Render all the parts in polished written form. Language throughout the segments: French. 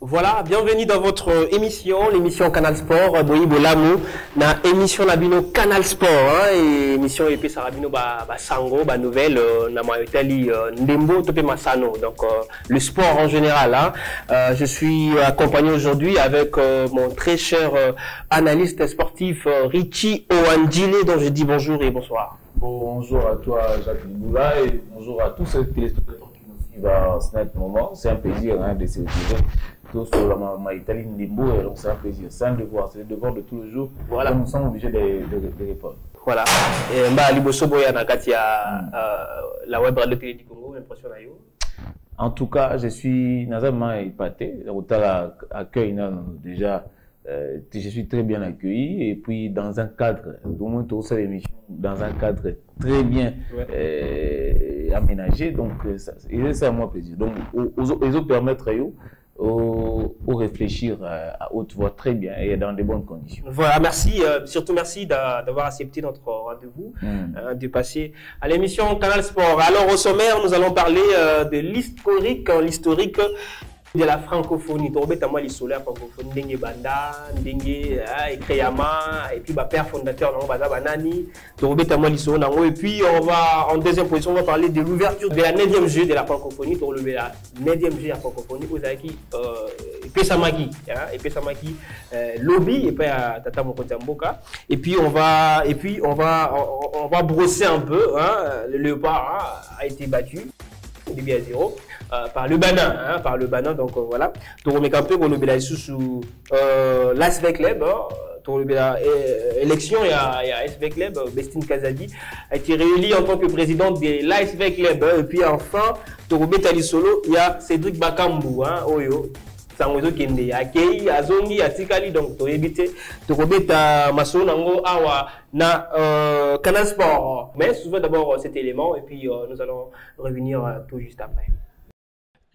Voilà, bienvenue dans votre émission, l'émission Canal Sport. Boyi Bolamu, na émission Nabino Canal Sport, hein, et émission EP Sarabino Sango, nouvelle, na Maïtali Ndembo Topé Masano. Donc le sport en général. Hein. Je suis accompagné aujourd'hui avec mon très cher analyste sportif Richie Oandjile, dont je dis bonjour et bonsoir. Bonjour à toi Jacques Liboula et bonjour à tous ceux téléspectateurs qui nous suivent à ce moment. C'est un plaisir de se retrouver. Tous sur la Maïtali Ndembo, donc c'est un plaisir, c'est un devoir, c'est le devoir de tous les jours. Voilà. Donc nous sommes obligés de répondre. Voilà. Et Mba Liboso Boya Nakatia, la web radio télé du Congo, l'impression à you. En tout cas, je suis nazalement épaté. Autant accueil déjà, je suis très bien accueilli et puis dans un cadre, au moins toute cette émission, dans un cadre très bien aménagé. Donc c'est à moi plaisir. Donc aux autres permettre au réfléchir à haute voix très bien et dans de bonnes conditions. Voilà, merci, surtout merci d'avoir accepté notre rendez-vous, de passer à l'émission Canal Sport. Alors au sommaire, nous allons parler de l'historique de la francophonie. Torobeta moi l'histoire francophonie Ndenge Banda, Ndenge Ekreyama et puis père fondateur dans Baza Banani. Torobeta moi l'histoire nango et puis on va en deuxième position on va parler de l'ouverture de la 9e jeu de la francophonie pour lever la 9e jeu de la francophonie aux Aki Pesamaki et Pesamaki lobby et puis Tata Mokotamboka et puis on va brosser un peu le léopard a été battu au début à 0 par le Banin, donc voilà. Toromé Campé pour le sous l'ASV Club, pour l'élection il y a ASV Club, Bestine Kazadi a été réélu en tant que président de l'ASV Club et puis enfin Toromé Talisolo il y a Cédric Bakambu, Oyo. Sangozo Kende, Akei, Azongi, Atikali, donc to éviter de remettre Masso Nango Awa na Canal Sport. Mais souvent d'abord cet élément et puis nous allons revenir tout juste après.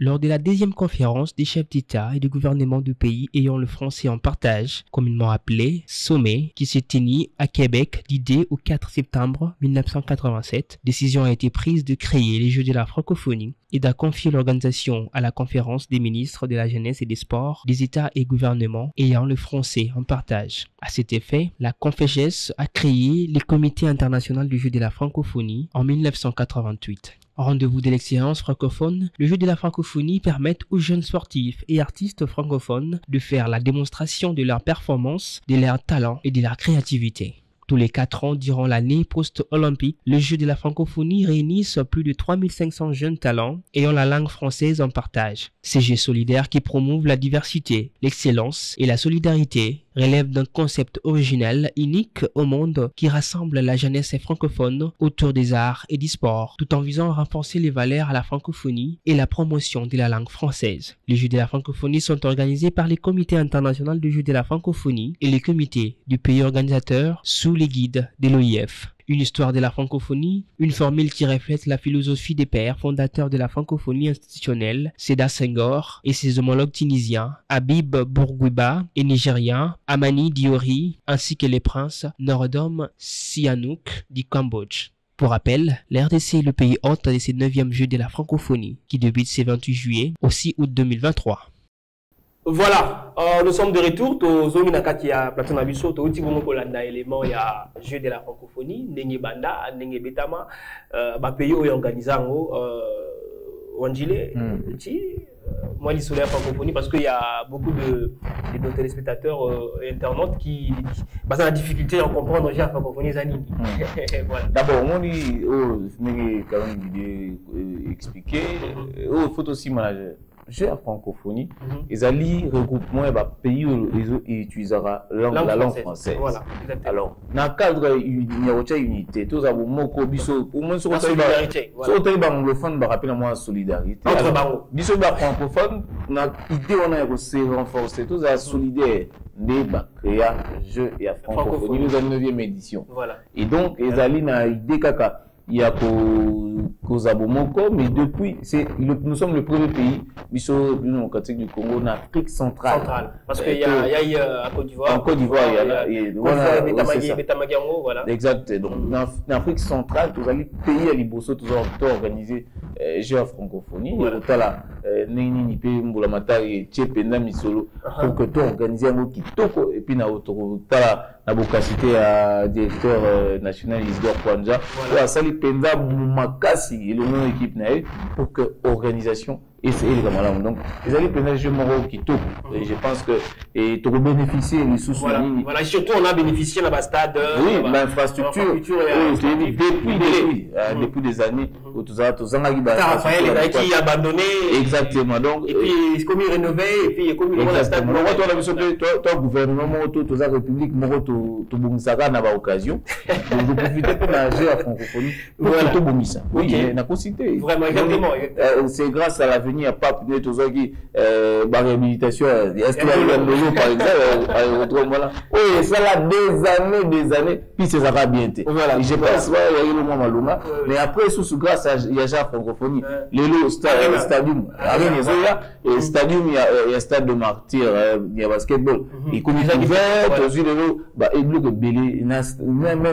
Lors de la 10e conférence des chefs d'État et de gouvernement du pays ayant le français en partage, communément appelé sommet, qui s'est tenu à Québec du 2 au 4 septembre 1987, décision a été prise de créer les Jeux de la francophonie et de confier l'organisation à la conférence des ministres de la jeunesse et des sports des États et gouvernements ayant le français en partage. À cet effet, la Conféges a créé le Comité international du jeu de la francophonie en 1988. Rendez-vous de l'excellence francophone, le jeu de la francophonie permet aux jeunes sportifs et artistes francophones de faire la démonstration de leur performance, de leur talent et de leur créativité. Tous les 4 ans durant l'année post-olympique, le jeu de la francophonie réunissent plus de 3500 jeunes talents ayant la langue française en partage. Ces jeux solidaires qui promouvent la diversité, l'excellence et la solidarité relèvent d'un concept original, unique au monde, qui rassemble la jeunesse francophone autour des arts et du sport, tout en visant à renforcer les valeurs à la francophonie et la promotion de la langue française. Les Jeux de la francophonie sont organisés par les comités internationaux du jeu de la francophonie et les comités du pays organisateur sous les guides de l'OIF. Une histoire de la francophonie, une formule qui reflète la philosophie des pères fondateurs de la francophonie institutionnelle, Sédar Senghor et ses homologues tunisiens, Habib Bourguiba et nigériens, Amani Diori, ainsi que les princes Norodom Sihanouk du Cambodge. Pour rappel, l'RDC est le pays hôte de ces 9e Jeux de la francophonie, qui débute ce 28 juillet au 6 août 2023. Voilà, nous sommes de retour. Tozomi Nakatia Platon Abisso, Touti Kolanda élément, il y a jeu de la francophonie, Ndenge Banda, Ndenge Betama, pays organisant Wandjile, moi l'histoire de la francophonie parce qu'il y a beaucoup de nos téléspectateurs internautes qui ont la difficulté à comprendre la francophonie Zanini. Voilà. D'abord, on dit, quand même expliquer, il faut aussi manager. J'ai la francophonie, ils allaient regroupement et pays où ils utilisera la langue française. Voilà, alors, dans le cadre il y a une unité, tous avons moko biso au moins sur solidarité. Sur le anglophone, bah rappeler moi solidarité. Entre bango. Biso ba francophone, na idée on a se renforcer tous à solidaire des créer jeu et à francophonie nous en 9e édition. Voilà. Et donc ils allaient na idée kaka il y a Kozabomoko, mais depuis, nous sommes le premier pays, démocratique du Congo, en Afrique centrale. Parce qu'il y a eu à Côte d'Ivoire. En Côte d'Ivoire, il y a Betamagango, voilà. Exact. Donc, en Afrique centrale, tous les pays à Liboso, tous ont organisé jeu à francophonie otala nini ni pe mbula matari tchependa misolo pour que to organiser un kitoko et puis na otala na bokasité à directeur national Isidore Kwanja ou sali penza makasi et le nom équipe na pour que organisation et c'est les camarades donc les alliés peuvent jouer mon kitoko et je pense que et tu bénéficier les sous voilà surtout on a bénéficié de la stade oui l'infrastructure depuis des années tout ça qui abandonné exactement donc et puis comme il rénové et puis comme il la stade toi gouvernement tout ça république moro to bomisaka na ba occasion donc vous profitez pour nager à francophonie pour to bomisa oui na concité vraiment exactement c'est grâce à l'avenir à pas peut tout ça qui réhabilitation par exemple voilà oui ça là des années puis c'est ça va bien voilà je pense il y a eu le moment Maluma mais après sous grâce à Yaja francophonie le stadium et stadium il y a stade de martyr il y a basketball et comme il ouvert aussi le bah et bloc belé même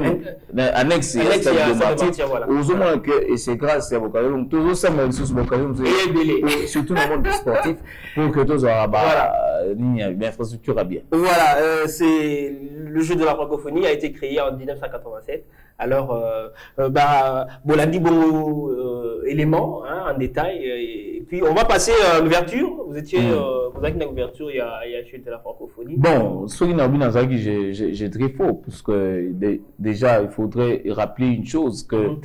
annexe il y a stade de martyr aux hommes que et c'est grâce à Bokayo donc toujours ça même sous Bokayo surtout dans le monde sportif pour que tous l'infrastructure a bien. Voilà, c'est le jeu de la francophonie a été créé en 1987. Alors, Bolandi bon élément en détail. Et puis on va passer à l'ouverture. Vous étiez vous avez une ouverture il y a chute de la francophonie. Bon, ce qui n'a pas j'ai très faux parce que déjà il faudrait rappeler une chose que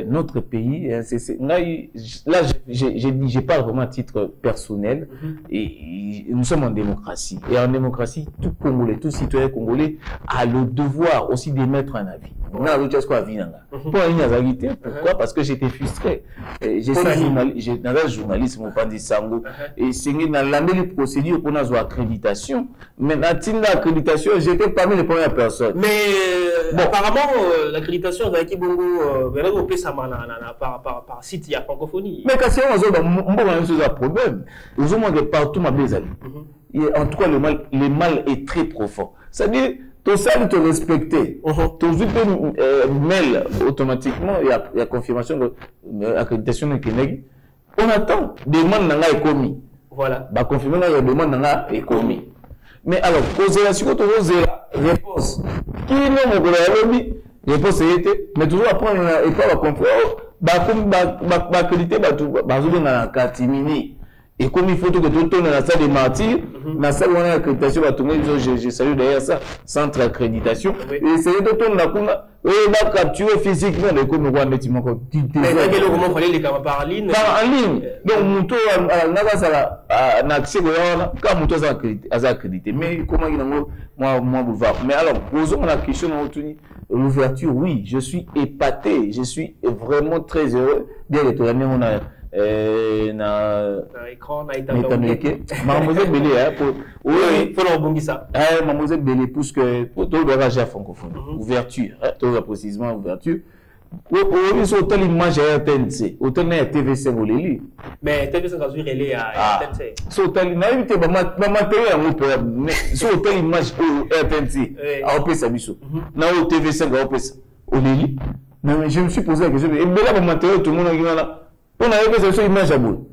notre pays, là j'ai pas vraiment à titre personnel et nous sommes en démocratie et en démocratie tout Congolais, tout citoyen congolais a le devoir aussi d'émettre un avis. Pourquoi? Parce que j'étais frustré. J'ai journaliste, mon pas dit sango et c'est dans les procédures pour nos accréditation. Mais l'accréditation, j'étais parmi les premières personnes. Mais apparemment l'accréditation avec Kibongo par site il y a francophonie. Mais quand c'est un problème, aux hommes de partout ma amis. En tout cas le mal est très profond. C'est-à-dire tout ça te respecter. Tout juste mail automatiquement il y a confirmation de l'accréditation de Keneg. On attend demande n'a pas commis. Voilà. Bah confirmer la demande n'a pas commis. Mais alors poser la suite réponse. Qui non mon réponse était mais toujours apprendre et pas la confiance. Bah accréditer bah dans la catimini. Et comme il faut que tout tourne dans la salle des martyrs, dans la salle où on a l'accréditation, je salue d'ailleurs ça, centre accréditation. Et c'est de tourner la cour, et là, capturer physiquement les communes, on va mettre mon compte. Mais comment fallait les caméras par ligne? Par en ligne. Donc, Mouto, on a accès quand Mouto a accrédité. Mais comment il y a moi, boulevard. Mais alors, posons la question dans l'ouverture. Oui, je suis épaté. Je suis vraiment très heureux. Bien, les tournées, on a. Écran Mademoiselle Belé oui faut le ça Mademoiselle Belé pousse que pour tout le rage à francophonie ouverture tout précisément ouverture au hôtel image à RTNC hôtel na TV5 oleli mais TV5 a relé à RTNC so hôtel na invité ba matériel en opéra mais so hôtel image au RTNC a opesa biso na au TV5 a opesa oleli mais je me suis posé la question et bela ba matériel tout le monde a là on a vu cette image à bout.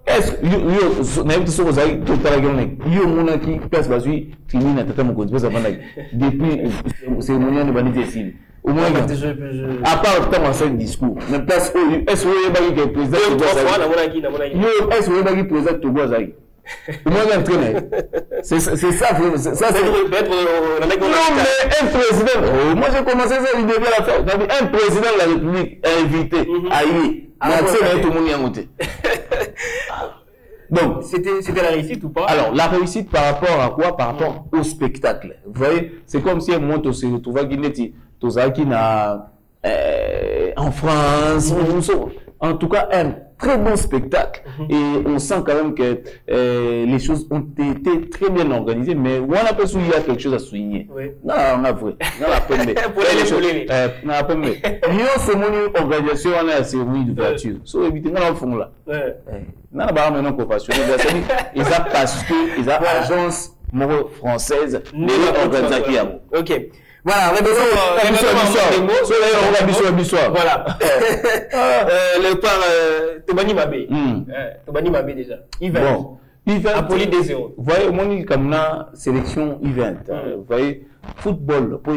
Est-ce que n'avez pas osé tout à l'heure yo mona qui passe basui fini na tata mon compte depuis cérémonie de vanité ici. Au moins à part tant en discours. Mais place est-ce que il y a président est-ce que il y a président Togo Azai. Au moins c'est ça c'est peut-être non mais un président moi j'ai commencé ça il devait la faire un président de la République invité à y tout le monde y a monté. Donc, c'était la réussite ou pas? Alors, la réussite par rapport à quoi? Par rapport au spectacle. Vous voyez, c'est comme si un monte se retrouve à Guinée, en France, en tout cas, un très bon spectacle. Et on sent quand même que les choses ont été très bien organisées, mais on a pas il y a quelque chose à souligner. Oui. Non, on a vrai. Non, la première. Non, la première. Nous, c'est mon organisation, on a la cérémonie d'ouverture. So, évitez, on a le fond là. Non, bah, maintenant, qu'on fasse. Ils ont parce que, ils ont agence française, ok. Voilà, voilà. Le par Tobani Mabé. Tobani Mabé déjà. Bon, Apoli des 0. Vous voyez, mon comme la sélection event. Vous voyez, football pour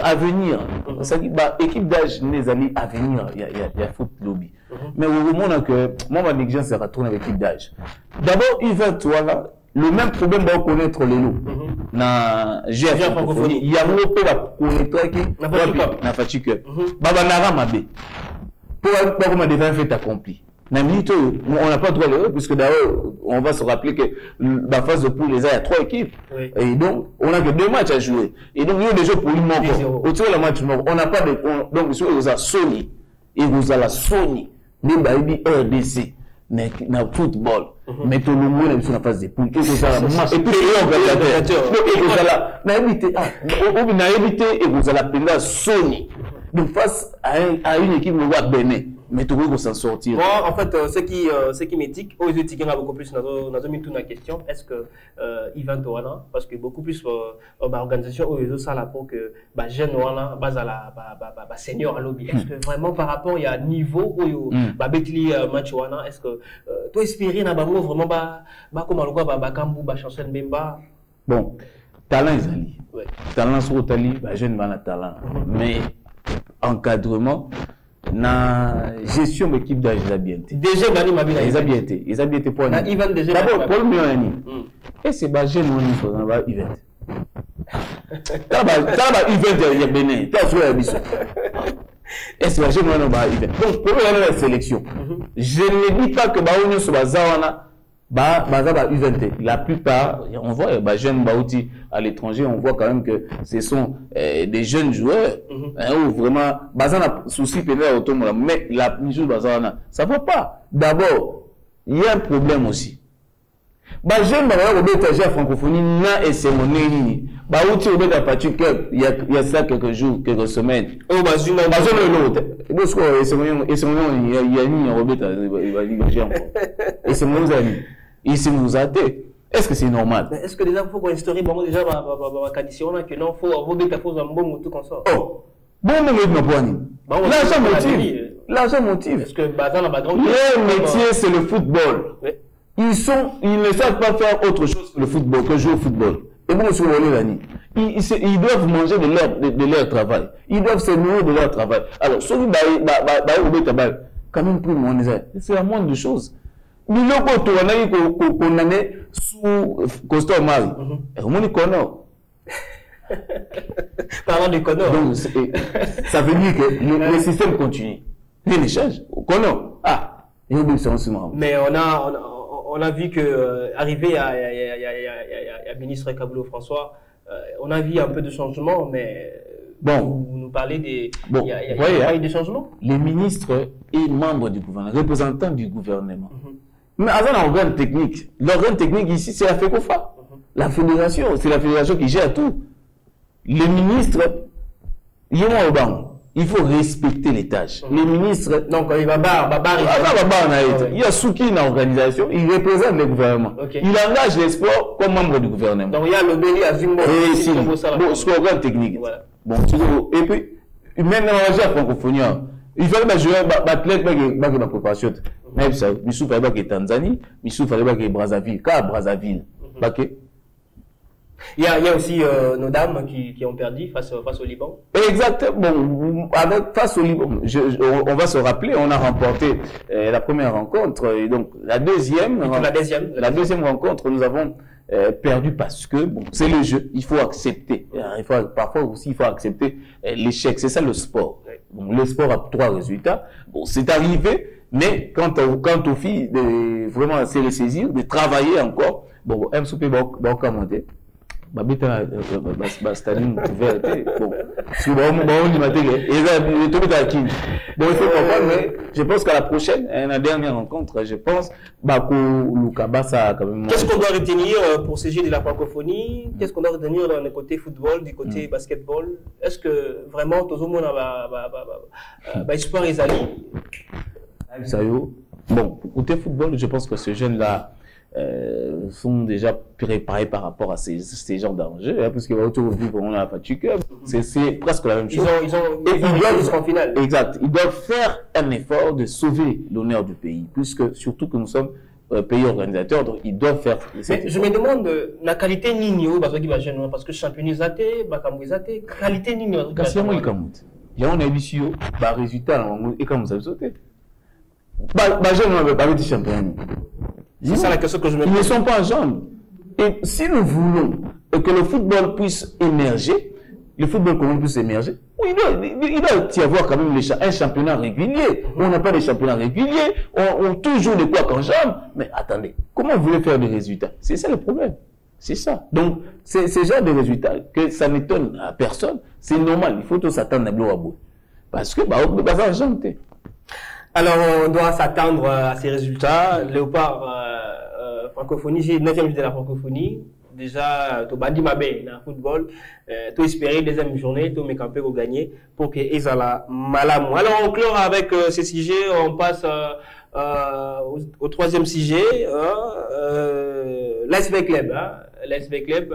avenir. Ça dit, équipe d'âge, les amis, avenir, il y a foot lobby. Mais au moment que moi, ma négligence sera tournée avec l'équipe d'âge. D'abord, event, voilà. Le même problème va connaître les lots. Na GF francophonie, il y a un peu la connaître qui na fatigue. Baba nara mabe. Pour comment devient fait accompli. Na minute on n'a pas droit le puisque d'ailleurs on va se rappeler que la phase de poule les a il y a 3 équipes. Et donc on a que 2 matchs à jouer. Et donc il y a des jeux pour lui manquer. Autour de la match on n'a pas de donc monsieur vous a Sony et vous a la Sony des baby RDC. Na football mais tout le monde est sur la phase des poules et ça et puis et vous allez na éviter et vous allez appeler Sony donc face à une équipe de Roi Bénin mais tout le monde s'en sortir. Bon, en fait ce qui m'éthique aux éthiques beaucoup plus dans la question est-ce que Ivan Toana parce que beaucoup plus organisation aux ça là pour que jeune Toana base à la senior à lobby est-ce que vraiment par rapport il y a niveau où betli match Toana est-ce que toi inspiré na bango vraiment comment le quoi kambu chancel Mbemba bon talent ezali talent sur tali jeune bana talent mais encadrement na gestion de l'équipe d'âge bien déjà Bani Mabila ils ont bien été pour Ivan déjà d'abord pour le mieux et c'est jeune on est va event ça event il y a Bénin tu as joué à Bissau et c'est jeune on va event donc pour la sélection je ne dis pas que baonyo so bazawana event la plupart on voit jeunes baouti à l'étranger on voit quand même que ce sont des jeunes joueurs où vraiment bazana souci pénal automobile mais la mission bazana ça va pas d'abord il y a un problème aussi jeune au bétager francophonie na et c'est mon ennemi baouti au bétager il y a ça quelques jours quelques semaines oh bazuma l'autre parce que c'est mon il y a ni au bétager et c'est mon ami et c'est nous athées. Est-ce que c'est normal? Est-ce que déjà il faut qu'on historique bon déjà condition que non faut avoir des cafés un bon tout comme ça. Oh. Bon mais l'argent motive. Parce que bazan la background leur métier c'est le football. Ils ne savent pas faire autre chose que le football, que jouer au football. Et bon sur l'année. Ils doivent manger de leur travail. Ils doivent se nourrir de leur travail. Alors, ceux qui quand même plus mon c'est la moindre de choses. Miloko tourné condamné sous Costa Mari. Et on est Connor. Parlant de Connor. Donc, ça veut dire que le système continue. Rien ne change. Connor. Ah, il y a une sens. Mais on a vu que arrivé à ministre Kabulo François, on a vu un peu de changement, mais bon, vous nous parlez des. Bon, il y a eu des changements. Les ministres et membres du gouvernement, représentants du gouvernement. Mais avant l'organe technique, l'organe technique ici, c'est la FECOFA. La fédération, c'est la fédération qui gère tout. Les ministres, il faut respecter les tâches. Les ministres. Donc, il va il y a Souki dans l'organisation, il représente le gouvernement. Il engage les sports comme membre du gouvernement. Donc, il y a le Béli à Zimbo. Bon, c'est l'organe technique. Bon, et puis, même dans la francophonie, il fallait jouer athlète qui la préparation. Même ça, Missou fallait que Tanzanie, Missou fallait que Brazzaville, car Brazzaville. Il y a aussi nos dames qui ont perdu face au Liban. Exactement. Bon, face au Liban, on va se rappeler, on a remporté la première rencontre et donc la deuxième rencontre, nous avons perdu parce que bon, c'est le jeu, il faut accepter. Parfois aussi, il faut accepter l'échec. C'est ça le sport. Bon, le sport a 3 résultats. Bon, c'est arrivé, mais quant aux filles, de vraiment se ressaisir, de travailler encore. Bon, MSOP va commenter. Staline vérité. Bon, si bon, il faut comprendre, mais je pense qu'à la prochaine, la dernière rencontre, je pense, qu'est-ce qu'on doit retenir pour ces Jeux de la francophonie? Qu'est-ce qu'on doit retenir dans le côté football, du côté basketball? Est-ce que vraiment, tout le monde a espoir et bon, côté football, je pense que ce jeune-là, sont déjà préparés par rapport à ces genres d'enjeux, hein, parce que on a la fatigue, c'est presque la même chose. Ils sont en finale. Exact. Ils doivent faire un effort de sauver l'honneur du pays, puisque surtout que nous sommes pays organisateur, donc ils doivent faire. Mais je me demande la qualité Nino, parce que championnat zaté, bakambo zaté, qualité Nino. Parce qu'il y a il y a un émission, bah résultat, et comme vous avez sauté. Bah je ne vais pas dire championnat. C'est ça la question que je me pose. Ils ne sont pas en jambes. Et si nous voulons que le football puisse émerger, le football commun puisse émerger, il doit y avoir quand même un championnat régulier. On n'a pas de championnat régulier, on toujours des quoi qu'en jambes. Mais attendez, comment vous voulez faire des résultats? C'est ça le problème. C'est ça. Donc, c'est ce genre de résultats que ça n'étonne à personne. C'est normal, il faut tous s'attendre à bout. Parce que, on peut pas en jambes. Alors, on doit s'attendre à ces résultats. Léopard, francophonie, j'ai 9e journée de la francophonie. Déjà, tu bandi mabé dans le football. Tu espérais deuxième journée, tu mets campé pour gagner pour que Ezala malamou. Alors, on clore avec ces sujets. On passe au troisième sujet. L'ASV Club. L'ASV Club,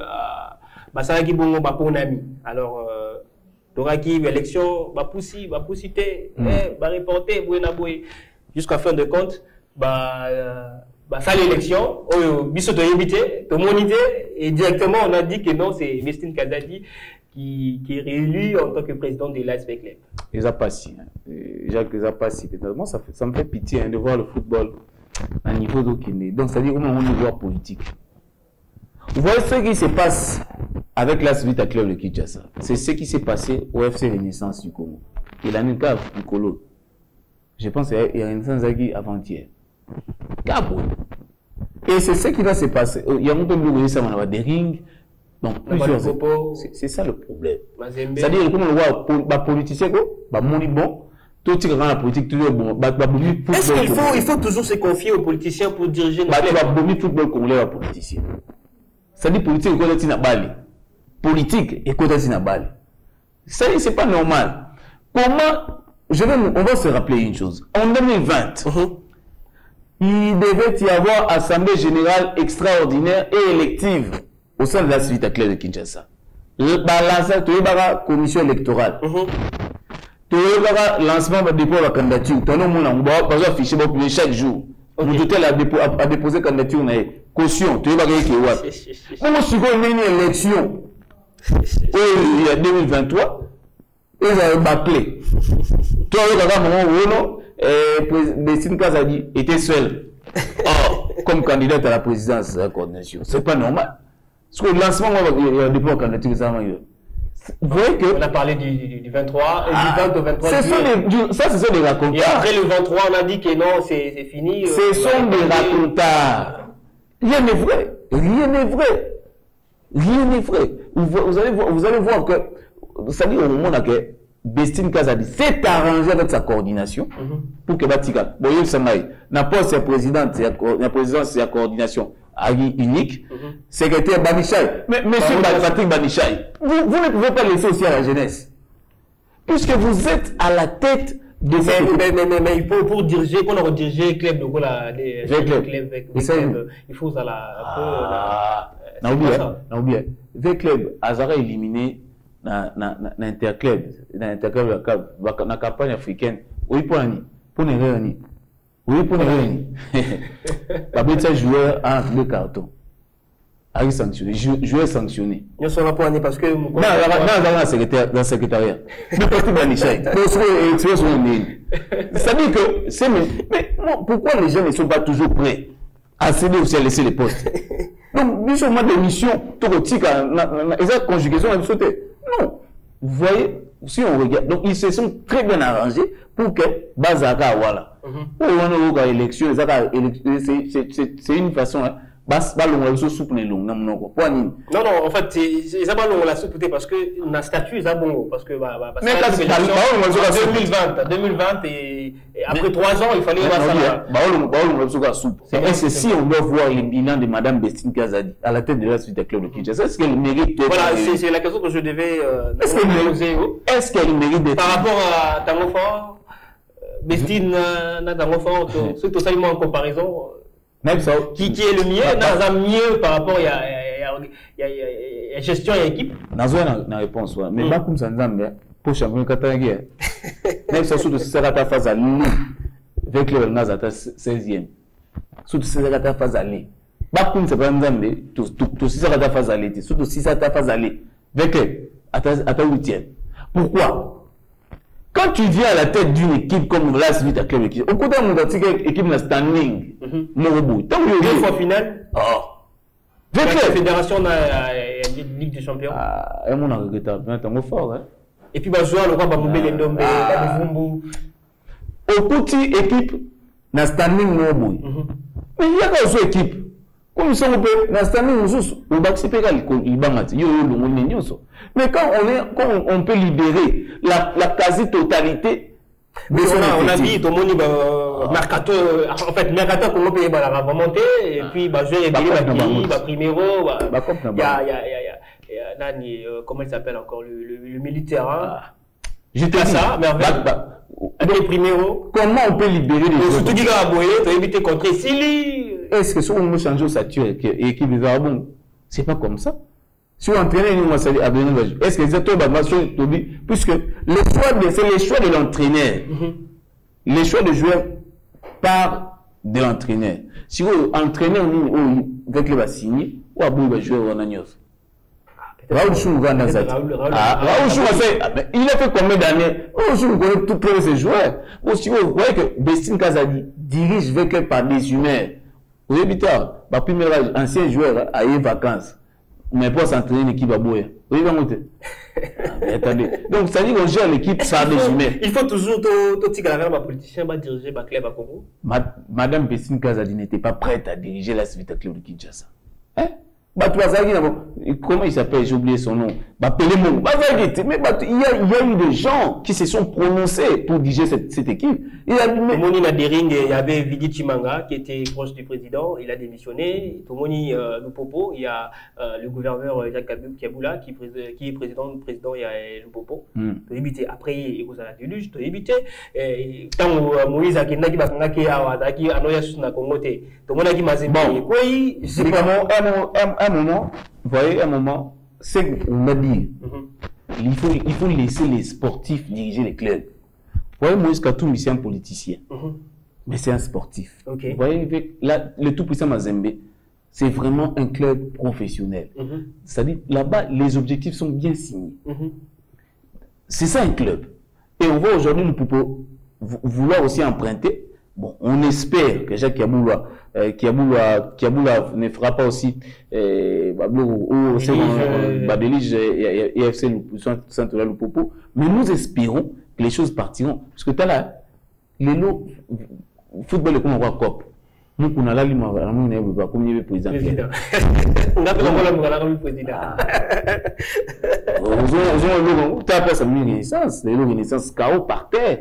ça va qui bon pour un ami. Alors, Toraki, élection, poussi, reporter, jusqu'à fin de compte, ça l'élection, biso de invité, de monité, et directement on a dit que non, c'est Vestine Kazadi qui est réélu en tant que président de l'ASV Club. Ils ont passé, Jacques, ils ont passé. Moi, ça me fait pitié de voir le football à un niveau d'aucune. Donc, ça dit au niveau politique. Vous voyez ce qui se passe avec l'AS Vita Club de Kinshasa. C'est ce qui s'est passé au FC Renaissance du Congo. Et la Nika du Colo. Je pense qu'il y a Renaissance avant-hier. Cabo. Et c'est ce qui va se passer. Il y a un peu de des rings. Donc, c'est ça le problème. C'est-à-dire, comme on voit, les politiciens, les bon. Tout ce qui est dans la politique, tout est bon. Est-ce qu'il faut toujours se confier aux politiciens pour diriger nos clubs? Le football congolais aux politiciens. C'est-à-dire politique et côté Tinabali. Politique et côté Tinabali. Ça, c'est pas normal. Comment, on va se rappeler une chose. En 2020, il devait y avoir assemblée générale extraordinaire et élective au sein de la Vita Club de Kinshasa. La commission électorale. Le lancement de dépôt de la candidature. Tout le monde a affiché chaque jour. Vous a déposé candidature caution. Tu vas gagner qui est moi, je suis une élection. Il y a 2023. Ils ont bâclé. Toi, à un moment où Destine Kazadi était seul comme candidate à la présidence de la coordination. C'est pas normal. Parce que le lancement, il y a dépôt de candidature. Vous voyez que... On a parlé du 23 et du 20 au 23 juillet. Ça, ce sont des racontards. Et après le 23, on a dit que non, c'est fini. Ce sont des racontards. Rien n'est vrai. Rien n'est vrai. Rien n'est vrai. Vous allez voir que, ça dit au moment où Destine Kazadi s'est arrangé avec sa coordination pour que Batika, Boyo Samaï, n'importe sa présidente, la présidence et la coordination unique, secrétaire Banichai. Mais monsieur Patrick Banichai, vous ne pouvez pas laisser aussi à la jeunesse. Puisque vous êtes à la tête de mais il faut pour diriger, pour rediriger le club, il faut ça là. Non, bien. Le club, Azara éliminé dans l'interclub, dans la campagne africaine. Oui, pour ne rien. Oui, pour ne rien. Pas besoin de joueur entre deux cartons. Avec sanctionné, joueur sanctionné. Nous sommes pas parce que. Non, dans le secrétariat. Le petit Banichai. C'est-à-dire que, mais pourquoi les gens ne sont pas toujours prêts à céder ou à laisser les postes? Donc, nous sommes des missions, ils ont conjugaison à sauter. Non. Vous voyez, si on regarde, donc ils se sont très bien arrangés pour que Bazaka, voilà. Pour une élection, c'est une façon, non, en fait, c'est pas la soupe parce que le statut est bon. Parce que, mais quand c'est en 2020, et après 3 ans, il fallait voir ça. C'est si on doit voir les bilans de Mme Bestine Kazadi à la tête de la Vita Club de Kinshasa, est-ce qu'elle mérite d'être. Voilà, c'est la question que je devais Est-ce qu'elle mérite d'être. Par rapport à Tangofa, Bestine, Tangofa, c'est totalement en comparaison. qui est le mieux, dans un mieux par rapport à la gestion et l'équipe. Dans une réponse, mais pas comme ça, pour champion Katangé. Même ça, surtout si c'est la phase à l'île, avec le Nazata 16e. Surtout si c'est la phase à l'île. Pas comme ça, tout si c'est la phase à l'île, surtout si c'est la phase à l'île, avec à ta 8e. Pourquoi? Quand tu viens à la tête d'une équipe comme Las Vita Club équipe, au côté de mon équipe na standing, Morobo, tant que deux fois finale. Oh. La fédération de la Ligue des Champions. Ah, et mon regretté, mais tant fort hein. Et puis bah jouer le roi ba Moubé Lendombe, la Bivumbu. Au petit équipe na standing Morobo. Mais il y a quand une équipe comme ça on peut na standing nous on va participer à l'ibangati yo le monde nyonso. Mais quand on peut libérer la quasi-totalité mais on a vu tout le monde mercato en fait mercato qu'on peut va remonter et puis bah jouer bah primero il y a nani comment il s'appelle encore le militaire j'étais ça mais en fait les primero comment on peut libérer les surtout qui va aboyer tu éviter contre Sili est-ce que si on veut changer sa tuer et qui va bon c'est pas comme ça. Si on entraîne une massage à Benin, est-ce que c'est toi, puisque c'est les choix de l'entraîneur. Les choix de joueurs par de l'entraîneur. Si vous entraînez avec le signé, ou à bout de jouer en agneau. Raoul Chou va dans ça. Raoul Chou il a fait combien d'années? Raoul Chou connaît tous ses joueurs. Si vous voyez que Bestine Kazadi dirige avec par des humains. Vous avez vu tard, ma première ancien joueur a eu vacances. Mais pour s'entraîner une équipe à Boué. Oui, va monter. Attendez. Donc, ça dit qu'on gère l'équipe par des humains. Il faut toujours tout petit galère, ma politicien va diriger ma club à Congo. Madame Bessine Kazadi n'était pas prête à diriger la Civita Club de Kinshasa. Hein? Comment il s'appelle? J'ai oublié son nom. Mais il y a eu des gens qui se sont prononcés pour diriger cette équipe. Il y avait Vidi Chimanga qui était proche du président, il a démissionné. Tomoni Lupopo, il y a le gouverneur Jacques Kaboula qui est président, il y a Lupopo. Après, il y a la déluge, il y a tant Moïse Akendaki Bakangaki Awadaki Anoya Susna Kongote. Tomonaki Mazembe. Un moment, vous voyez, c'est qu'on m'a dit, il faut laisser les sportifs diriger les clubs. Vous voyez, Moïse Katoum, c'est un politicien, mais c'est un sportif. Vous voyez, le tout-puissant Mazembe, c'est vraiment un club professionnel. C'est-à-dire, là-bas, les objectifs sont bien signés. C'est ça un club. Et on voit aujourd'hui, nous pouvons vouloir aussi emprunter. Bon, on espère que Jacques Kiaboula ne fera pas aussi Badelige et FC Central Lupopo, mais nous espérons que les choses partiront. Parce que tu as là, les lots, football est comme un roi cop. Nous, on a là, comme il y avait président. On a fait le président. Tu as passé une renaissance, les renaissance chaos par terre.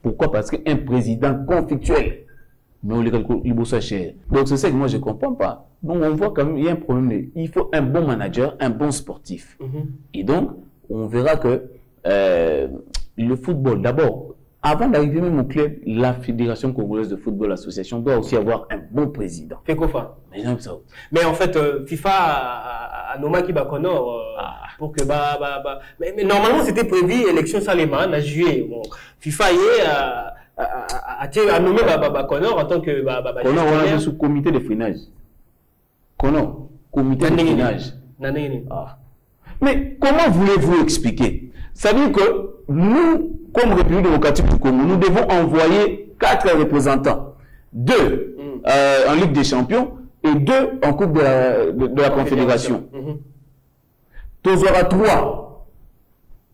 Pourquoi? Parce qu'un président conflictuel, mais on les bosse cher. Donc c'est ça que moi je ne comprends pas. Donc on voit quand même il y a un problème. Il faut un bon manager, un bon sportif. Et donc on verra que le football, d'abord, avant d'arriver même au club, la Fédération congolaise de football association doit aussi avoir un bon président. Fekofa. Mais en fait, FIFA a nommé Kiba Connor pour que mais normalement c'était prévu élection Saleman à juillet. Bon, FIFA a nommé Connor en tant que Connor on a sous comité de freinage. Connor, comité de freinage. Mais comment voulez-vous expliquer? Ça veut dire que nous, comme République démocratique du Congo, nous devons envoyer 4 représentants. 2 en Ligue des Champions et 2 en Coupe de la Confédération. Tu auras 3.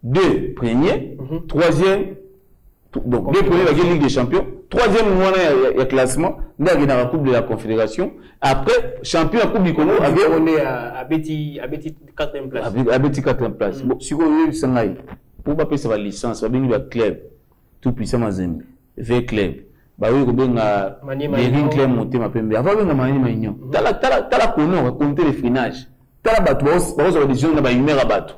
2 premiers, 3e, donc 2 premiers avec la Ligue des Champions, 3e il y a classement, dans la Coupe de la Confédération. Après, champion en Coupe du Congo, on est à Betty 4e place. À Betty 4e place. Bon, si vous voulez, c'est là. Pour pas payer sa licence, va venir le club, tout puissant Mazembe, vers club. Bah oui, on a des clubs montés ma pembe. Avant on a Mani Magnon. T'as la Connor, compter les freinages. T'as la bateau, bah on a des gens dans une mer à bateau.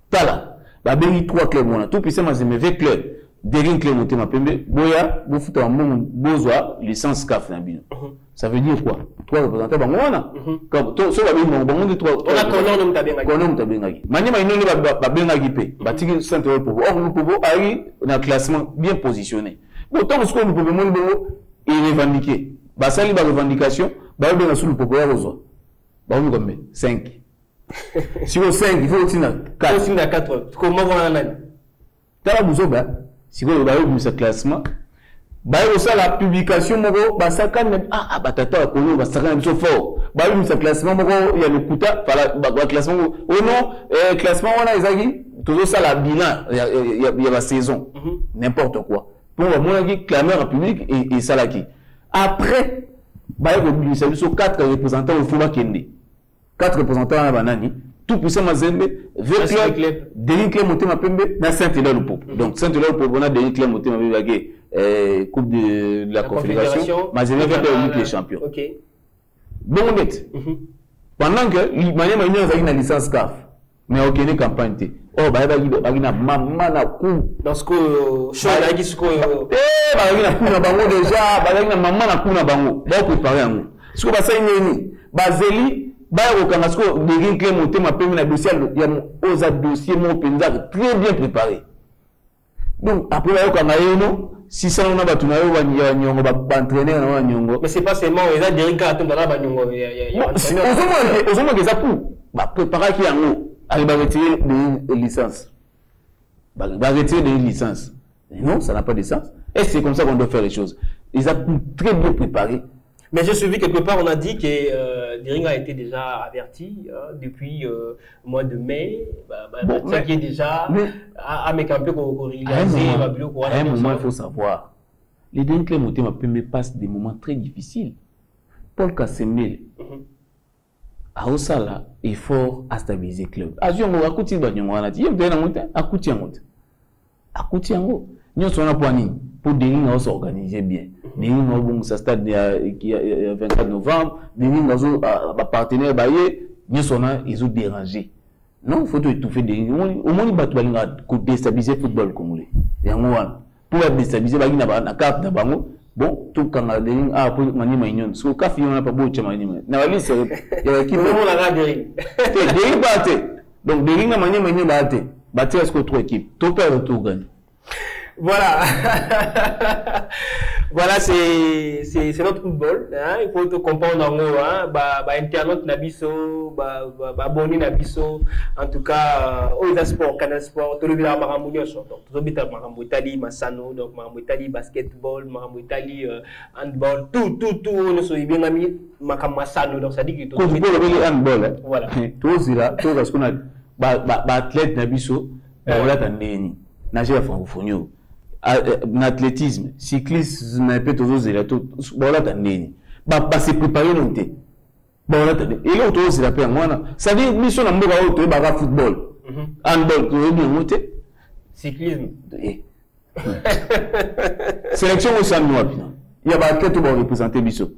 T'as la, bah béni 3 clubs on a tout puissant Mazembe vers club. Derrière Clément Mapembe, boya, vous foutez un bon besoin licence CAF Nabino. Ça veut dire quoi? Trois représentants bangwana. Comme toi, sur la ligne, on dit trois. On a qu'on nomme tabengaki. Qu'on nomme tabengaki. Maniema inoni ba bengaki pe. Batiki centre pour. Or nous pouvons aller dans un classement bien positionné. Bon, tant que nous pouvons monde et revendiquer. Bah ça li ba revendication, ba bien sur le populaire aux. Bah on combien? 5. Si vous 5, il faut aussi na 4. Aussi na 4. Comment on a nani? Tala buzo ba. Si vous avez vu ce classement, bah ça la publication moko bah ça quand même batata kono bah ça quand même so fort. Bah vu ce classement moko il y a le kuta bah classement oh non classement on a ezaki toujours ça la bilan il y a la saison n'importe quoi. Pour moi qui clameur public et ça là qui après bah il y a sur 4 représentants au Fouba Kende. 4 représentants à Banani. Tout puissant Mazembe, Veclub, Denis Clément Mapembe, na Saint-Hilaire le Pope. Donc Saint-Hilaire le Pope, on a Denis Clément Mapembe, Coupe de la Confédération, Mazembe va faire Ligue des Champions. Ok. Bon, pendant que l'Imania a une licence CAF, mais aucune campagne. Oh, bah, il y a maman na coup. Dans ce que je suis ce que bah, il y a coup na bango déjà, bah, il y a maman na coup na bango. Bah, préparer un. Ce que bah, ça y est, bah, Zeli. Bah, au Kamasko, Derin Clément Mapembe na dossier, il y a un dossier mon penza très bien préparé. Donc après là, quand on si ça on a battu na yo nyongo ba entraîner na nyongo. Mais c'est pas seulement il a Derin Clément dans la nyongo. Aux hommes que ça pour bah préparer qui en haut, aller ba retirer des licences. Ba retirer des licences. Non, ça n'a pas de sens. Et c'est comme ça qu'on doit faire les choses. Ils ont très bien préparé. Mais j'ai suivi quelque part, on a dit que Dering a été déjà averti depuis le mois de mai. Qui est déjà à mes campés qu'on réalisé. À un moment, il faut savoir. Les Derin Clément Mapembe passent des moments très difficiles. Paul Kassemel, à Osala, est fort à stabiliser le club. À Ziongo, à Kouti, à Kouti, nous sommes pour Dering à s'organiser bien. Dering à sa stade le 24 novembre, Dering à partenaire baillé, nous sommes ils ont dérangé. Non, il faut étouffer Dering. Au moins, il faut déstabiliser le football comme pour déstabiliser la carte de Bango. Bon, tout quand Dering a pour manier Magnon. Ce que on n'a pas beau de manier. Navali, c'est qui veut la Dering. Dering batté. Donc Dering a manié Magnon batté. Batté à ce que trois équipes. Tout perd, tout gagne. Voilà, voilà c'est notre football. Hein? Il faut te comprendre en haut. Hein? Internaute Nabiso, abonné Nabiso. En tout cas, Oisa Sport, Canal Sport, tout le monde a Maramou Nyosho. Donc, tout le monde a Maramou Itali, Massano, donc Maramou Itali, basketball, Maramou Itali, handball, tout. Nous sommes bien amis, Massano. Donc, ça dit que tout le monde a handball. Voilà. Tout ça, tout ce qu'on a, athlète Nabiso, on l'a tendé. Nager à francophonie. L'athlétisme, cyclisme, un peu tous les autres, bon là t'as né, c'est préparé non t'es, bon là t'as né, et là autour c'est la paix moi là, ça dit mission à moi autour bah football, handball tu veux bien monter, cyclisme, sélection au San Noir, il y a pas que tout va représenter Bissot.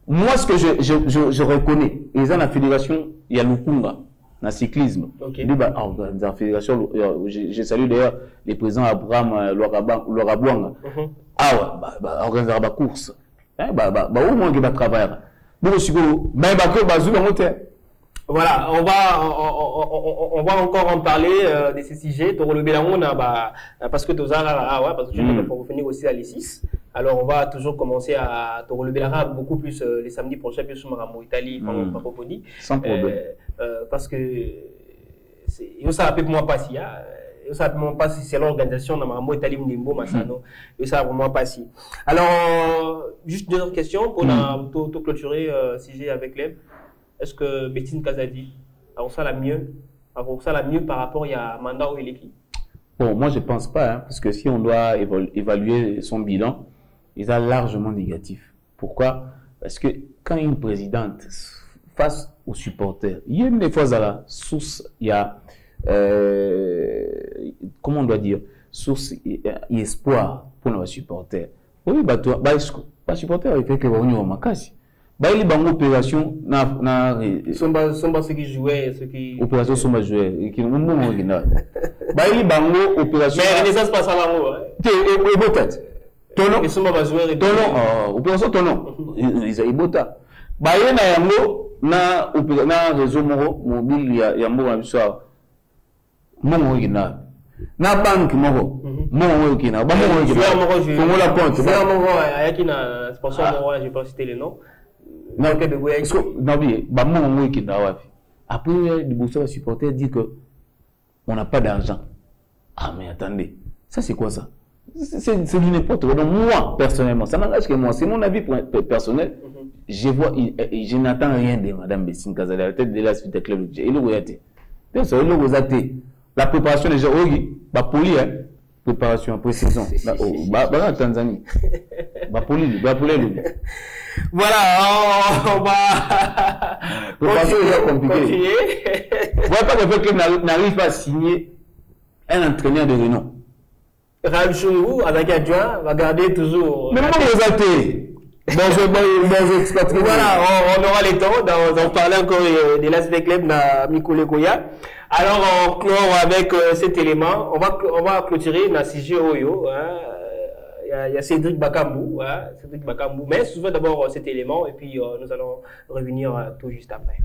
Moi ce que je reconnais, ils ont la fédération, il y a Lukunga. Dans le cyclisme. Okay. Dans la fédération, je salue d'ailleurs les présidents Abraham Lorabuanga. Organiser la course. Au moins qu'il va travailler. Voilà, on va encore en parler de ces sujets. Parce que parce que je vais revenir aussi à l'I6. Alors on va toujours commencer à te relever la rame beaucoup plus les samedis prochains, plus sur Maramou Italie, francophonie. Sans problème. Parce que ça a peu moins passé. Ça a vraiment pas si c'est l'organisation dans Maramou Italie Mdimbo Massano. Ça a vraiment pas si. Alors juste deux autres questions pour tout clôturer sujet avec l'EB. Est-ce que Bettine Kazadi a ça la mieux par rapport à Manda ou Eleki? Bon, moi je pense pas, hein, parce que si on doit évaluer son bilan, il est largement négatif. Pourquoi? Parce que quand une présidente face aux supporters, il y a des fois à la source, il y a comment on doit dire, source et espoir pour nos supporters. Oui, les supporters, il fait que on y a Bah, il y a une opération. Somba ceux qui jouaient, ceux qui. Opération Somba jouait. Qui nous montre original. Bah, il y a une opération. Mais Renaissance passe à l'angle. Et peut-être. Tonon. Et Somba va jouer. Tonon. Opération Tonon. Ils ont bota. Bah, il y a un réseau mobile, il y a un mot à soir. Mon original. Na banque moko mon okina ba mon okina pour la compte c'est un moment avec une sponsor moi je pas citer le nom non que de ouais non bien ba mon okina wapi après le bosseur supporter dit que on n'a pas d'argent. Ah mais attendez, ça c'est quoi ça? C'est du n'importe quoi. Donc moi personnellement, ça n'engage que moi, c'est mon avis personnel. Je n'attends rien de madame Bessine Kazali, la tête de la suite de club. Et le voyate. Bien sûr, le voyate. La préparation des gens, oui, bah poli, hein, préparation, précision. Bah Tanzanie, bah poli. Voilà, on va. Préparation est compliquée. Voilà pas le fait que n'arrive pas à signer un entraîneur de renom. Raoul Chourou, avec adjoint, va garder toujours. Mais comment vous êtes? Voilà, on aura le temps d'en parler encore de l'ASV Club de Mikole Koya. Alors, on clôt avec cet élément. On va clôturer dans CG Oyo. Il y a Cédric Bakambu. Mais souvent d'abord cet élément et puis nous allons revenir tout juste après.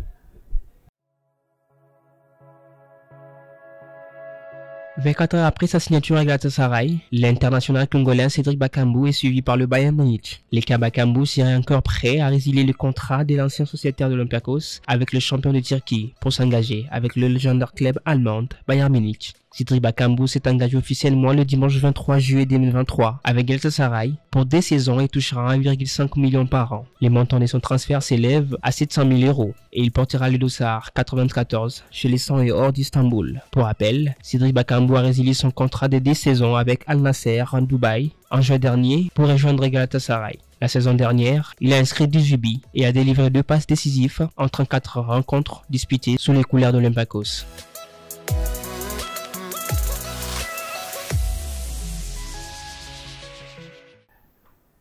« 24 heures après sa signature à Galatasaray, l'international congolais Cédric Bakambu est suivi par le Bayern Munich. L'Eka Bakambu serait encore prêt à résilier le contrat de l'ancien sociétaire de l'Olympiakos avec le champion de Turquie pour s'engager avec le légendaire club allemand Bayern Munich. Cédric Bakambu s'est engagé officiellement le dimanche 23 juillet 2023 avec Galatasaray pour 2 saisons et touchera 1,5 million par an. Les montants de son transfert s'élèvent à 700 000 € et il portera le dossard 94 chez les 100 et Or d'Istanbul. Pour rappel, Cédric Bakambu a résilié son contrat de 2 saisons avec Al Nasser en Dubaï en juin dernier pour rejoindre Galatasaray. La saison dernière, il a inscrit 18 buts et a délivré 2 passes décisives en 34 rencontres disputées sous les couleurs de l'Olympiakos.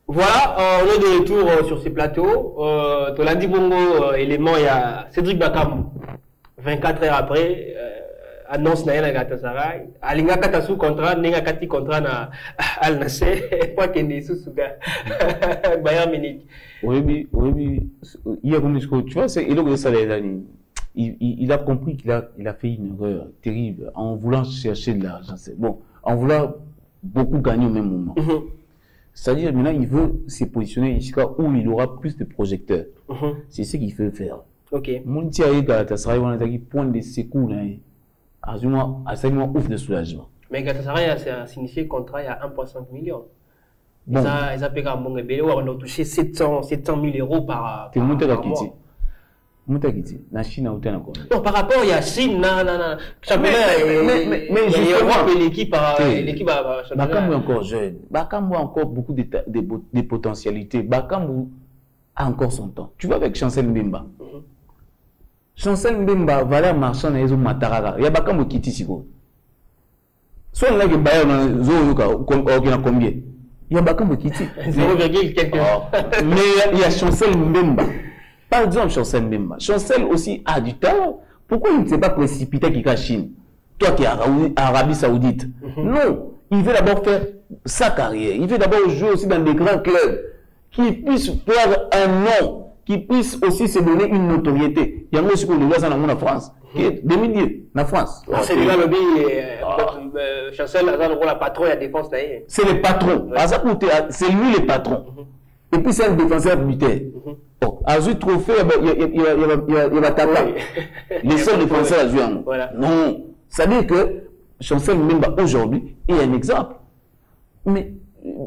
Voilà, on est de retour sur ces plateaux. Tolandi Bongo, élément, il y a Cédric Bakambu. 24 heures après, annonce na Galatasaray. Alinga katasu contrat, nenga kati contrat na Al Nassr. Pas qu'il est sous Bayern Munich. Oui, il y a comme tu vois, c'est il a compris qu'il a fait une erreur terrible en voulant chercher de l'argent. Bon, en voulant beaucoup gagner au même moment. C'est-à-dire, maintenant, il veut se positionner jusqu'à où il aura plus de projecteurs. C'est ce qu'il veut faire. Ok. Mon tia Galatasaray, on a dit point de secours, absolument ouf de soulagement. Mais Galatasaray a signifié contrat il y a 1,5 million. Bon. Ils ont payé un bon bébé, on a touché 700 000 € par mois. La Chine a autant encore. Non, par rapport à la Chine, non. Mais Europe et l'équipe a Bakambu est encore jeune. Bakambu a encore beaucoup de potentialités. Bakambu a encore son temps. Tu vois avec Chancel Mbemba. Chancel Mbemba, Valère Marchand et Mataraga. Il y a Bakambu qui est ici. Soit on a que Bayern a combien? Il y a Bakambu qui est ici. 0, quelque. Mais il y a Chancel Mbemba. Par exemple, Chancel Mbemba. Chancel aussi a du talent. Pourquoi il ne s'est pas précipité qui est Chine? Toi qui es Arabie Saoudite. Non. Il veut d'abord faire sa carrière. Il veut d'abord jouer aussi dans des grands clubs qui puissent faire un nom, qui puissent aussi se donner une notoriété. Il y a aussi qu'on le voit dans la France. Qui est 2010, la France. C'est déjà le Chancel, le patron et la défense. C'est le patron. C'est lui le patron. Et puis c'est un défenseur buteur. À ce trophée, il va taper. Les seuls défenseurs à jouer. Non. Ça veut dire que Chancel Mbemba aujourd'hui est un exemple. Mais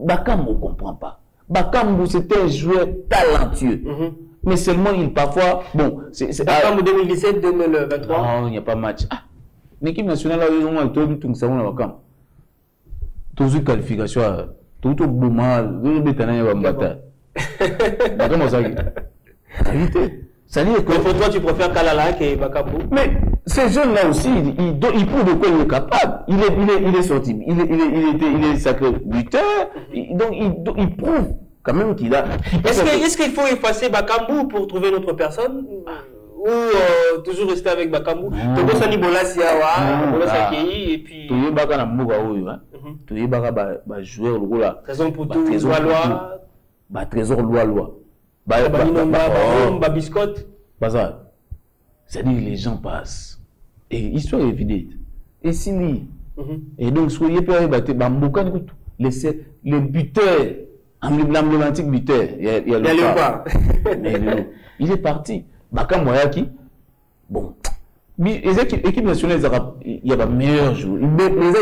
Bakambu ne comprend pas. Bakambu, c'était un joueur talentueux. Mais seulement il parfois. Bon, c'est. Bakambu 2017-2023. Non, il n'y a pas de match. L'équipe nationale a eu au moins tout le savon à Bakambu. Toute une qualification. Tout au bout mal. Tout le bétail va me battre. Bakambu, ça y est. C'est-à-dire que. Mais pour toi, tu préfères Kalala que Bakambu. Mais ces jeunes-là aussi, il prouve de quoi il est capable. Il est sorti. Il est sacré buteur. Donc, il prouve quand même qu'il a... Est-ce qu'il faut effacer Bakambu pour trouver une autre personne ou toujours rester avec Bakambu? Togo Sani Bolassia, et puis... Togo Baka na Mouga Oyo, Togo Baka ba joueur le là. Trésor pour tout, Loi. Trésor Loi. Ba biscotte. C'est-à-dire les gens passent. Et l'histoire est évidente. Et si et donc, soyez pas ébatté, les buteurs, l'emblématique buteur, il y a le pas. Il est parti. Bakam Moyaki, bon, les équipes nationales, il y a pas meilleur jour. Les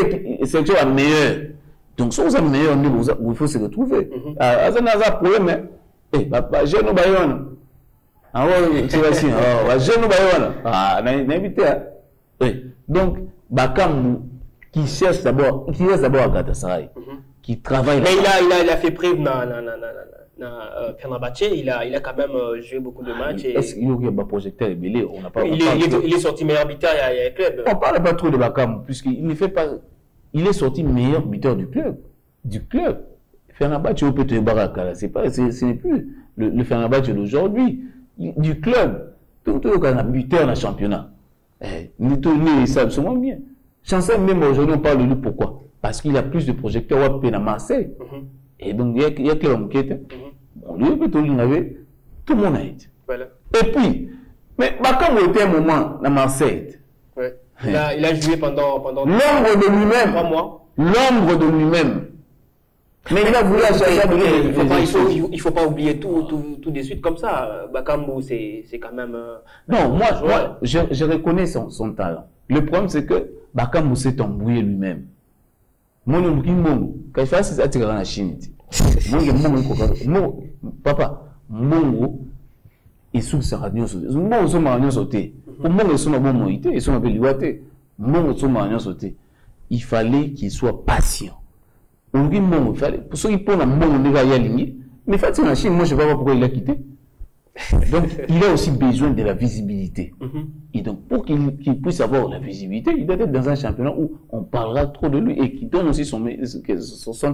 équipes sélections la meilleure. Donc, si vous avez meilleur niveau, il faut se retrouver. Ça n'a pas de problème. J'ai nos baillons. Ah ouais, c'est facile. J'ai nos baillons. Ah, on a invité. Oui. Donc, Bakam qui cherche d'abord à Galatasaray, qui travaille. Mais il a fait preuve Fenerbahçe, il a quand même joué beaucoup de matchs. Est-ce qu'il y a un projecteur ébélé? On n'a pas. Il est sorti meilleur buteur il y a un club. On ne parle pas trop de Bakam, puisqu'il ne fait pas. Il est sorti meilleur buteur du club. Fenerbahçe au peut Barakala, ce n'est plus le Fenerbahçe d'aujourd'hui, du club. Donc, tout le monde a buteur dans le championnat. Ils savent sûrement bien. Chancel, même aujourd'hui, on parle de lui. Pourquoi? Parce qu'il a plus de projecteurs à Marseille. Et donc, il y a que l'homme qui était. Bon, lui, tout le monde a été. Voilà. Et puis, mais Bakam était un moment à Marseille. Ouais. Il a joué pendant l'ombre de lui-même. 3 mois. L'ombre de lui-même. Mais il a voulu il ne faut pas oublier tout de suite comme ça. Bakambu, c'est quand même. Non, moi je reconnais son talent. Le problème, c'est que Bakambu s'est embrouillé lui-même. Moi, quand il fait ça, c'est la Chine. Papa, Mongo, il sous sa radio sauté. Mongo, son marion sauté. Pour Mongo, son bon moïté, et son appel liwaté. Mongo, son marion sauté. Il fallait qu'il soit patient. On dit Mongo, il fallait. Pour ceux qui prennent un Mongo, on est aligné. Mais fait, c'est la Chine, moi, je ne sais pas pourquoi il a quitté. Donc, il a aussi besoin de la visibilité. Et donc, pour qu'il puisse avoir la visibilité, il doit être dans un championnat où on parlera trop de lui et qui donne aussi son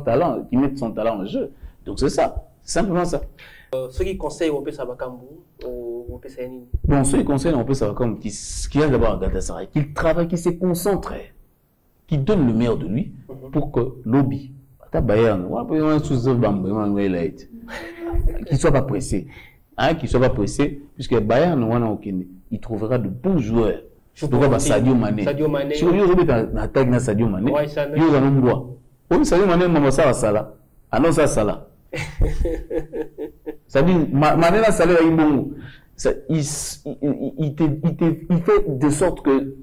talent, qui met son talent en jeu. Donc, c'est ça. C'est simplement ça. Ceux qui conseillent au PSA Bakambu, au PSA Nini. Bon, ceux qui conseillent au PSA Bakambu, qui a d'abord à Galatasaray, qu'il travaille, qu'il se concentre, qu'il donne le meilleur de lui pour que lobby, qu'il ne soit pas pressé. Qu'il ne soit pas pressé, puisque Bayern, il trouvera de bons joueurs. Je trouve Sadio Mané. Si vous avez une attaque dans Sadio Mané, il y a un droit. Oui, Sadio Mané, maman, ça va Salah. Ah non, ça Salah. Ça dit, Mané, là, Salah, il fait de sorte que,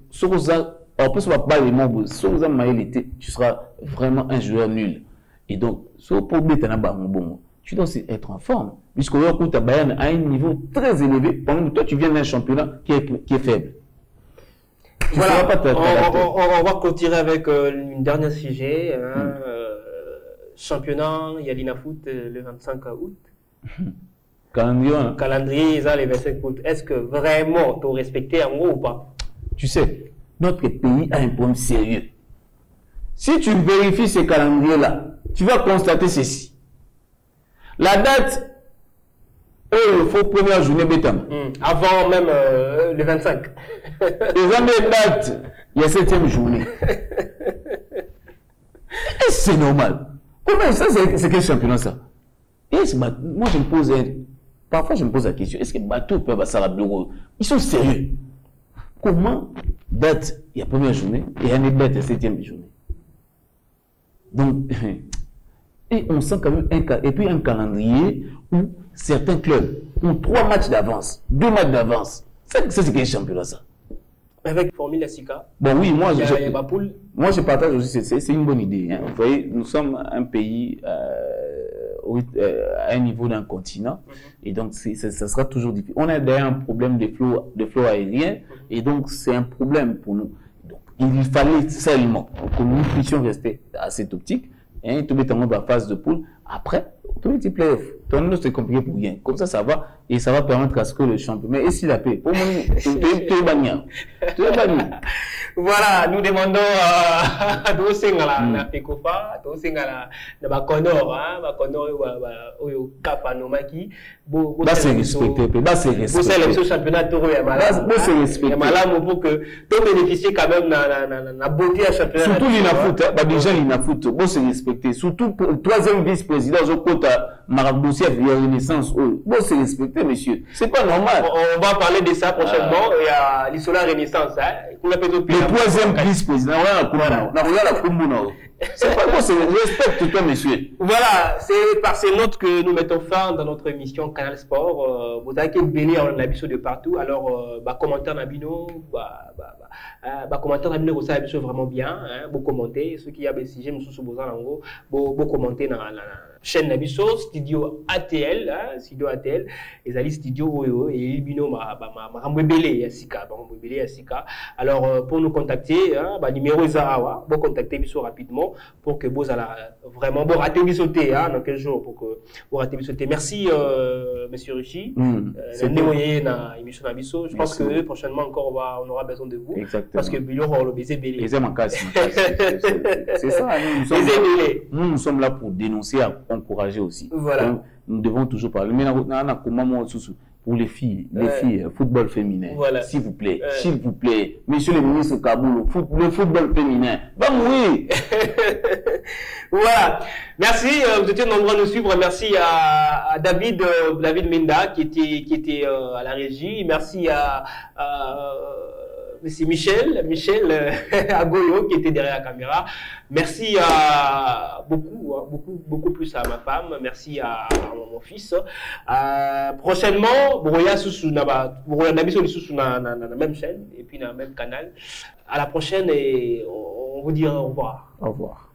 en plus, on va pas les membres, tu seras vraiment un joueur nul. Et donc, pour bon, tu dois aussi être en forme. Puisqu'on a Bayern à un niveau très élevé, pendant que toi, tu viens d'un championnat qui est faible. Voilà, on va clôturer avec une dernière sujet. Championnat, il y a l'INAFoot le 25 août. Calendrier, ça, le 25 août. Est-ce que vraiment, tu as respecté en gros ou pas? Tu sais, notre pays a un problème sérieux. Si tu vérifies ces calendriers-là, tu vas constater ceci. La date, il faut première journée Bétam. Avant même le 25. Les années dates, il y a 7e journée. Et c'est normal. Comment ça, c'est quel championnat ça? Moi, parfois je me pose la question, est-ce que Bateau peut passer à la bureau? Ils sont sérieux. Comment date, il y a première journée, et année date, il y a 7e journée? Donc, et on sent quand même un calendrier où certains clubs ont 3 matchs d'avance, 2 matchs d'avance. Ça, c'est quel championnat ça? Avec Formule Sika. Bon, oui, moi je partage aussi, c'est une bonne idée. Hein. Vous voyez, nous sommes un pays à un niveau d'un continent, et donc ça sera toujours difficile. On a d'ailleurs un problème de flots aériens, et donc c'est un problème pour nous. Donc, il fallait seulement que nous puissions rester à cette optique. Tout le monde dans la phase de poule. Après, tout le petit playoff. ton nom c'est compliqué pour rien. Comme ça va et ça va permettre à ce que le champion. Mais et s'il a paix, pour moi, tu es banni. Voilà, nous demandons à Dosengala, na Fekofa, Dosengala, na Bakonor, Bakonor, Kapanomaki, bah c'est respecté, bah c'est respecté. Vous savez, championnat Toro Yamala, bah c'est respecté. Yamala, pour que tu bénéficies quand même na beauté à championnat. Surtout l'Inafoot, bah déjà l'Inafoot, bon c'est respecté. Surtout pour le troisième vice-président, je compte à Maraboussia via Renaissance, bon c'est respecté, monsieur. C'est pas normal. On va parler de ça prochainement. Il y a l'Isola Renaissance, le troisième vice-président, c'est pas bon, respecte-toi, monsieur. Voilà, c'est par ces notes que nous mettons fin dans notre émission Canal Sport. Vous avez béni en abisso de partout. Alors, commentaire Nabino, commentaire Nabino, vous savez vraiment bien. Vous commentez. Ceux qui ont des sujets, nous sommes vous commentez dans la chaîne Nabiso, studio ATL, studio ATL, et ali studio et bino alors pour nous contacter, numéro Zarawa, vous contactez Bisso rapidement pour que vous allez vraiment vous rater Bissoté dans quel jour pour que vous ratez Bissoté. Merci monsieur Rishi. C'est dans l'émission Nabiso. Je pense que prochainement encore on aura besoin de vous. Exactement. Parce que Bilo on le baiser belé. C'est ça, nous sommes là pour dénoncer, encourager aussi. Voilà. Donc, nous devons toujours parler. Mais pour les filles, football féminin, voilà. S'il vous plaît, monsieur le ministre Kaboul, le football féminin, bah oui. Voilà. Merci, vous étiez nombreux à nous suivre. Merci à David Minda qui était à la régie. Merci à c'est Michel Agolo qui était derrière la caméra. Merci à beaucoup plus à ma femme. Merci à mon fils. Prochainement, Boroya Soussou na la même chaîne et puis dans le même canal. À la prochaine et on vous dit au revoir. Au revoir.